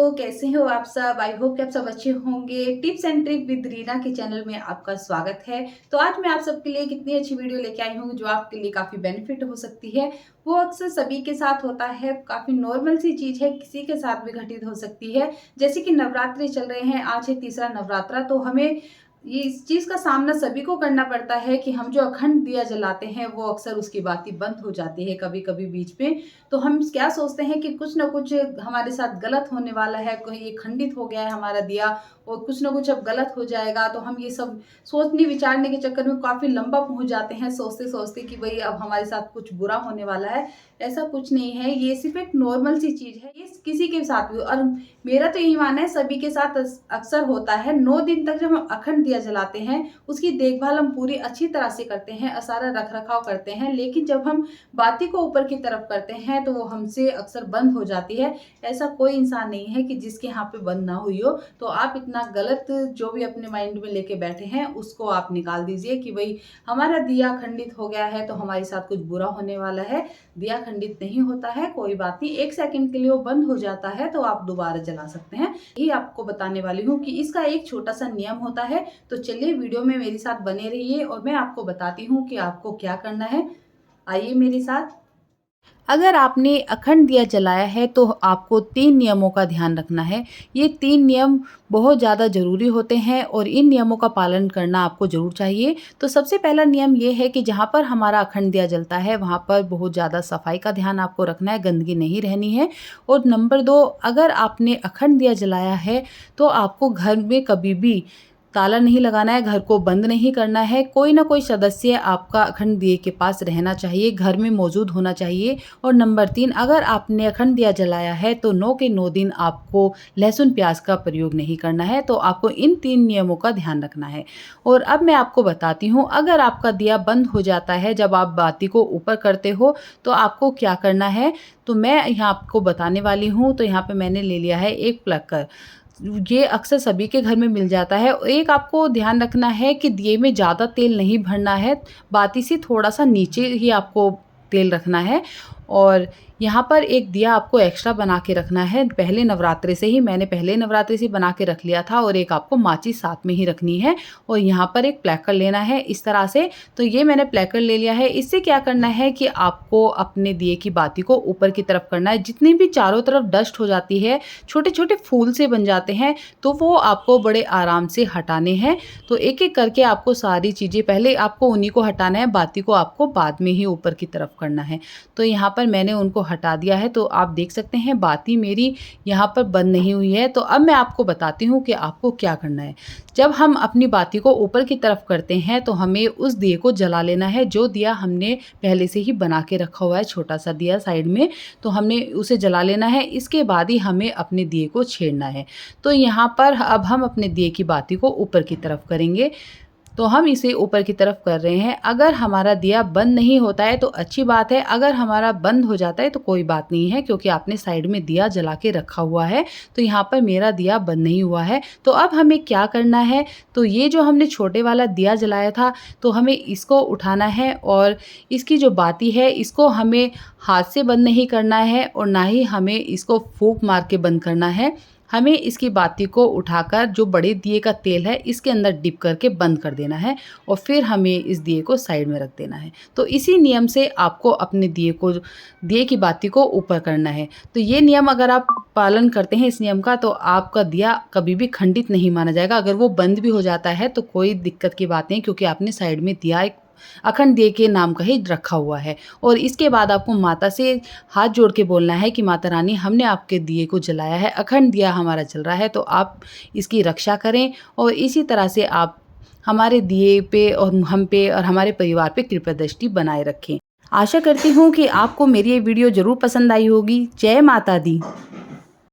दोस्तों, कैसे हो आप सब? आई होप कि आप सब अच्छे होंगे। Tips and trick with Reena के चैनल में आपका स्वागत है। तो आज मैं आप सबके लिए कितनी अच्छी वीडियो लेके आई हूँ जो आपके लिए काफ़ी बेनिफिट हो सकती है। वो अक्सर सभी के साथ होता है, काफ़ी नॉर्मल सी चीज़ है, किसी के साथ भी घटित हो सकती है। जैसे कि नवरात्रि चल रहे हैं, आज है तीसरा नवरात्रा, तो हमें ये इस चीज़ का सामना सभी को करना पड़ता है कि हम जो अखंड दिया जलाते हैं वो अक्सर उसकी बाती बंद हो जाती है कभी-कभी बीच में। तो हम क्या सोचते हैं कि कुछ ना कुछ हमारे साथ गलत होने वाला है, कहीं ये खंडित हो गया है हमारा दिया और कुछ ना कुछ अब गलत हो जाएगा। तो हम ये सब सोचने विचारने के चक्कर में काफ़ी लंबा पहुँच जाते हैं सोचते-सोचते कि भई अब हमारे साथ कुछ बुरा होने वाला है। ऐसा कुछ नहीं है, ये सिर्फ़ एक नॉर्मल सी चीज़ है, ये किसी के साथ भी और मेरा तो यही मानना है सभी के साथ अक्सर होता है। 9 दिन तक जब हम अखंड दिया जलाते हैं, उसकी देखभाल हम पूरी अच्छी तरह से करते हैं, सारा रख-रखाव करते हैं। लेकिन जब हम बाती को ऊपर की तरफ करते हैं तो वो हमसे अक्सर बंद हो जाती है। ऐसा कोई इंसान नहीं है कि जिसके यहाँ पे बंद ना हुई हो। तो आप इतना गलत जो भी अपने माइंड में लेके बैठे हैं उसको आप निकाल दीजिए कि भई हमारा दिया खंडित हो गया है तो हमारे साथ कुछ बुरा होने वाला है। दिया खंडित नहीं होता है, कोई बात नहीं, 1 सेकंड के लिए वो बंद हो जाता है तो आप दोबारा जला सकते हैं। यही आपको बताने वाली हूँ कि इसका एक छोटा-सा नियम होता है। तो चलिए वीडियो में मेरे साथ बने रहिए और मैं आपको बताती हूँ कि आपको क्या करना है। आइए मेरे साथ। अगर आपने अखंड दिया जलाया है तो आपको 3 नियमों का ध्यान रखना है। ये 3 नियम बहुत ज़्यादा ज़रूरी होते हैं और इन नियमों का पालन करना आपको ज़रूर चाहिए। तो सबसे पहला नियम ये है कि जहाँ पर हमारा अखंड दिया जलता है वहाँ पर बहुत ज़्यादा सफाई का ध्यान आपको रखना है, गंदगी नहीं रहनी है। और नंबर 2, अगर आपने अखंड दिया जलाया है तो आपको घर में कभी भी ताला नहीं लगाना है, घर को बंद नहीं करना है। कोई ना कोई सदस्य आपका अखंड दिए के पास रहना चाहिए, घर में मौजूद होना चाहिए। और नंबर 3, अगर आपने अखंड दिया जलाया है तो 9 के 9 दिन आपको लहसुन प्याज का प्रयोग नहीं करना है। तो आपको इन 3 नियमों का ध्यान रखना है। और अब मैं आपको बताती हूँ, अगर आपका दिया बंद हो जाता है जब आप बाती को ऊपर करते हो तो आपको क्या करना है, तो मैं यहाँ आपको बताने वाली हूँ। तो यहाँ पे मैंने ले लिया है एक प्लक्कर। ये अक्सर सभी के घर में मिल जाता है। एक आपको ध्यान रखना है कि दिए में ज़्यादा तेल नहीं भरना है, बाती से थोड़ा-सा नीचे ही आपको तेल रखना है। और यहाँ पर एक दिया आपको एक्स्ट्रा बना के रखना है, पहले नवरात्रे से ही, मैंने पहले नवरात्रे से बना के रख लिया था। और एक आपको माचिस साथ में ही रखनी है और यहाँ पर एक प्लेकर लेना है इस तरह से। तो ये मैंने प्लेकर ले लिया है। इससे क्या करना है कि आपको अपने दिए की बाती को ऊपर की तरफ करना है। जितनी भी चारों तरफ डस्ट हो जाती है, छोटे-छोटे फूल से बन जाते हैं, तो वो आपको बड़े आराम से हटाने हैं। तो एक-एक करके आपको सारी चीज़ें, पहले आपको उन्हीं को हटाना है, बाती को आपको बाद में ही ऊपर की तरफ करना है। तो यहाँ पर मैंने उनको हटा दिया है। तो आप देख सकते हैं बाती मेरी यहाँ पर बंद नहीं हुई है। तो अब मैं आपको बताती हूँ कि आपको क्या करना है। जब हम अपनी बाती को ऊपर की तरफ करते हैं तो हमें उस दिए को जला लेना है, जो दिया हमने पहले से ही बना के रखा हुआ है, छोटा सा दिया साइड में, तो हमने उसे जला लेना है। इसके बाद ही हमें अपने दिए को छेड़ना है। तो यहाँ पर अब हम अपने दिए की बाती को ऊपर की तरफ करेंगे। तो हम इसे ऊपर की तरफ कर रहे हैं। अगर हमारा दिया बंद नहीं होता है तो अच्छी बात है, अगर हमारा बंद हो जाता है तो कोई बात नहीं है, क्योंकि आपने साइड में दिया जला के रखा हुआ है। तो यहाँ पर मेरा दिया बंद नहीं हुआ है। तो अब हमें क्या करना है, तो ये जो हमने छोटे वाला दिया जलाया था, तो हमें इसको उठाना है और इसकी जो बाती है इसको हमें हाथ से बंद नहीं करना है और ना ही हमें इसको फूंक मार के बंद करना है। हमें इसकी बाती को उठाकर जो बड़े दिए का तेल है इसके अंदर डिप करके बंद कर देना है और फिर हमें इस दिए को साइड में रख देना है। तो इसी नियम से आपको अपने दिए की बाती को ऊपर करना है। तो ये नियम अगर आप पालन करते हैं इस नियम का, तो आपका दिया कभी भी खंडित नहीं माना जाएगा। अगर वो बंद भी हो जाता है तो कोई दिक्कत की बात नहीं, क्योंकि आपने साइड में दिया एक अखंड दिए के नाम का ही रखा हुआ है। और इसके बाद आपको माता से हाथ जोड़ के बोलना है कि माता रानी, हमने आपके दिए को जलाया है, अखंड दिया हमारा जल रहा है, तो आप इसकी रक्षा करें और इसी तरह से आप हमारे दिए पे और हम पे और हमारे परिवार पे कृपा दृष्टि बनाए रखें। आशा करती हूँ कि आपको मेरी ये वीडियो ज़रूर पसंद आई होगी। जय माता दी।